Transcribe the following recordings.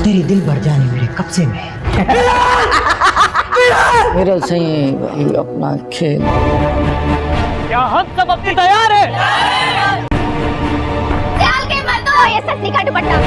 तेरी दिल भर जानी मेरे कब्जे में है। मेरा सही वही अपना खेल। क्या हम सब अपनी तैयार है? सियाल के मर्दों, ये सस्ती का दुपट्टा।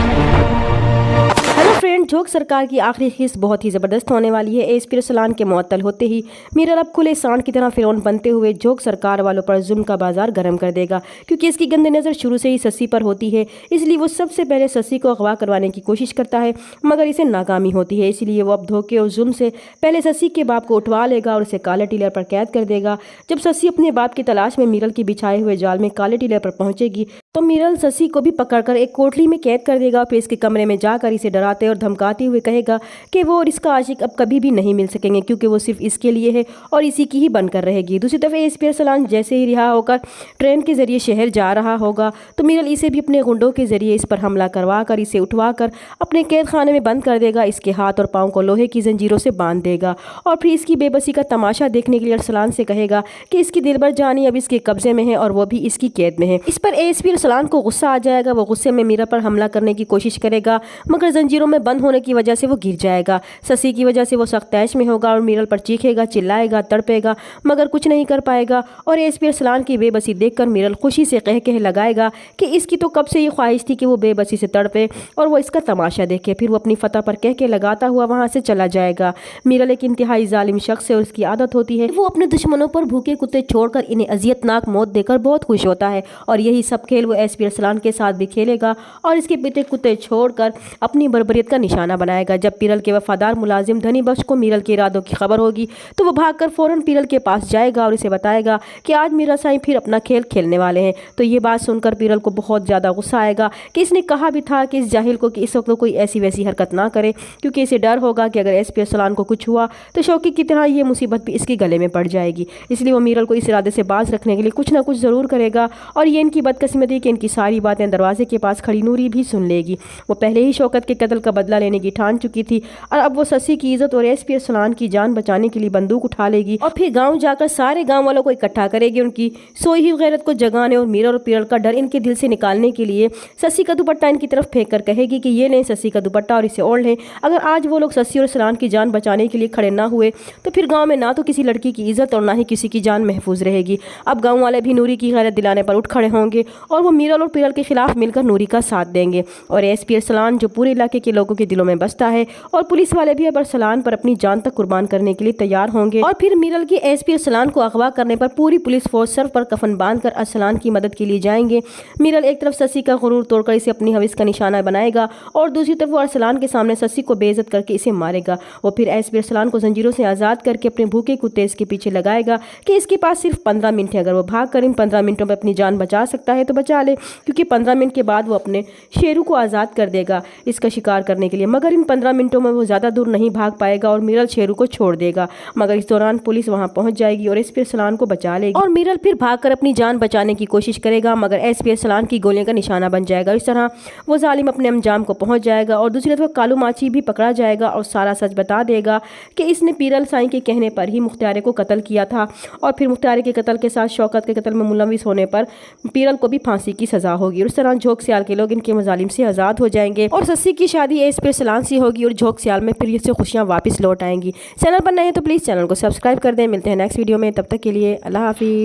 हेलो फ्रेंड, झोंक सरकार की आखिरी किस्त बहुत ही ज़बरदस्त होने वाली है। एएसपी अरसलान के मुअत्तल होते ही मीरल अब खुले सांड की तरह फिरौन बनते हुए झोंक सरकार वालों पर जुल्म का बाजार गर्म कर देगा, क्योंकि इसकी गंदी नज़र शुरू से ही सस्सी पर होती है। इसलिए वो सबसे पहले सस्सी को अगवा करवाने की कोशिश करता है, मगर इसे नाकामी होती है। इसलिए वो अब धोखे और जुल्म से पहले सस्सी के बाप को उठवा लेगा और उसे काले टीलर पर कैद कर देगा। जब सस्सी अपने बाप की तलाश में मीरल के बिछाए हुए जाल में काले टीलर पर पहुंचेगी तो मीरल सस्सी को भी पकड़कर एक कोठरी में कैद कर देगा। फिर इसके कमरे में जाकर इसे डराते और धमकाते हुए कहेगा कि वो और इसका आशिक अब कभी भी नहीं मिल सकेंगे, क्योंकि वो सिर्फ इसके लिए है और इसी की ही बनकर रहेगी। दूसरी तरफ एएसपी अरसलान जैसे ही रिहा होकर ट्रेन के जरिए शहर जा रहा होगा तो मीरल इसे भी अपने गुंडों के जरिए इस पर हमला करवा कर इसे उठवा कर अपने कैद खाने में बंद कर देगा। इसके हाथ और पाँव को लोहे की जंजीरों से बांध देगा और फिर इसकी बेबसी का तमाशा देखने के लिए अरसलान से कहेगा कि इसकी दिलबर जानी अब इसके कब्जे में है और वो भी इसकी कैद में है। इस पर एएसपी अरसलान को गुस्सा आ जाएगा। वो गुस्से में मीरल पर हमला करने की कोशिश करेगा, मगर जंजीरों में बंद होने की वजह से वो गिर जाएगा। ससी की वजह से वो सख्त तैश में होगा और मीरल पर चीखेगा, चिल्लाएगा, तड़पेगा, मगर कुछ नहीं कर पाएगा। और एएसपी अरसलान की बेबसी देखकर मीरल खुशी से कह लगाएगा कि इसकी तो कब से ये ख्वाहिश थी कि वो बेबसी से तड़पे और वो इसका तमाशा देखे। फिर वो अपनी फतह पर कह लगाता हुआ वहाँ से चला जाएगा। मीरल एक इंतहाई जालिम शख्स है और उसकी आदत होती है वो अपने दुश्मनों पर भूखे कुत्ते छोड़कर इन्हें अजियतनाक मौत देकर बहुत खुश होता है। और यही सब खेल वो एएसपी अरसलान के साथ भी खेलेगा और इसके पीछे कुत्ते छोड़कर अपनी बर्बरियत का निशाना बनाएगा। जब पीरल के वफादार मुलाजिम धनी बख्श को मीरल के इरादों की खबर होगी तो वो भागकर फौरन पीरल के पास जाएगा और इसे बताएगा कि आज मीरा साईं फिर अपना खेल खेलने वाले हैं। तो ये बात सुनकर पीरल को बहुत ज़्यादा गुस्सा आएगा कि इसने कहा भी था कि इस जाहिल को कि इस वक्त कोई ऐसी वैसी हरकत ना करे, क्योंकि इसे डर होगा कि अगर एएसपी अरसलान को कुछ हुआ तो शौकी की तरह ये मुसीबत भी इसके गले में पड़ जाएगी। इसलिए वो मीरल को इस इरादे से बाज रखने के लिए कुछ ना कुछ ज़रूर करेगा। और ये इनकी बदकिस्मती कि इनकी सारी बातें दरवाजे के पास खड़ी नूरी भी सुन लेगी। वो पहले ही शौकत के कत्ल का बदला लेने की ठान चुकी थी और अब वो ससी की इज्जत और एएसपी अरसलान की जान बचाने के लिए बंदूक उठा लेगी और फिर गांव जाकर सारे गांव वालों को इकट्ठा करेगी, उनकी सोई हुई गैरत को जगाने और मीरल और पीरल का डर इनके दिल से निकालने के लिए ससी का दुपट्टा इनकी तरफ फेंक कर कहेगी कि ये लें ससी का दुपट्टा और इसे ओढ़ लें। अगर आज वो लोग ससी और अरसलान की जान बचाने के लिए खड़े ना हुए तो फिर गाँव में ना तो किसी लड़की की इज्जत और ना ही किसी की जान महफूज रहेगी। अब गाँव वाले भी नूरी की गैरत दिलाने पर उठ खड़े होंगे और वो मीरल और पीरल के खिलाफ मिलकर नूरी का साथ देंगे। और एएसपी अरसलान जो पूरे इलाके के लोगों के दिलों में बसता है और पुलिस वाले भी अब अरसलान पर अपनी जान तक कुर्बान करने के लिए तैयार होंगे। और फिर मीरल की एएसपी अरसलान को अगवा करने पर पूरी पुलिस फोर्स सर पर कफन बांधकर अरसलान की मदद के लिए जाएंगे। मीरल एक तरफ ससी का गुरूर तोड़कर इसे अपनी हविस का निशाना बनाएगा और दूसरी तरफ वो अरसलान के सामने ससी को बेइज्जत करके इसे मारेगा। वो फिर एएसपी अरसलान को जंजीरों से आज़ाद करके अपने भूखे कुत्ते इसके पीछे लगाएगा कि इसके पास सिर्फ 15 मिनट है। अगर वो भाग कर इन 15 मिनटों में अपनी जान बचा सकता है तो बचा ले, क्योंकि 15 मिनट के बाद वो अपने शेरू को आज़ाद कर देगा इसका शिकार करने के लिए। मगर इन 15 मिनटों में वो ज़्यादा दूर नहीं भाग पाएगा और मीरल शेरू को छोड़ देगा। मगर इस दौरान पुलिस वहां पहुंच जाएगी और एएसपी अरसलान को बचा लेगी और मीरल फिर भागकर अपनी जान बचाने की कोशिश करेगा, मगर एएसपी अरसलान की गोलियों का निशाना बन जाएगा। इस तरह वो जालिम अपने अंजाम को पहुंच जाएगा और दूसरी तरफ कालू माची भी पकड़ा जाएगा और सारा सच बता देगा कि इसने पीरल साईं के कहने पर ही मुख्तारे को कत्ल किया था और फिर मुख्तारे के कत्ल के साथ शौकत के कत्ल में मुलविस होने पर पीरल को भी फांसी की सजा होगी। और इस तरह झोंक सियाल के लोग इनके मजालिम से आज़ाद हो जाएंगे और ससी की शादी एएसपी अरसलान से होगी और झोंक सियाल में फिर से खुशियाँ वापस लौट आएंगी। चैनल पर नए हैं तो प्लीज़ चैनल को सब्सक्राइब कर दें। मिलते हैं नेक्स्ट वीडियो में, तब तक के लिए अल्लाह हाफिज़।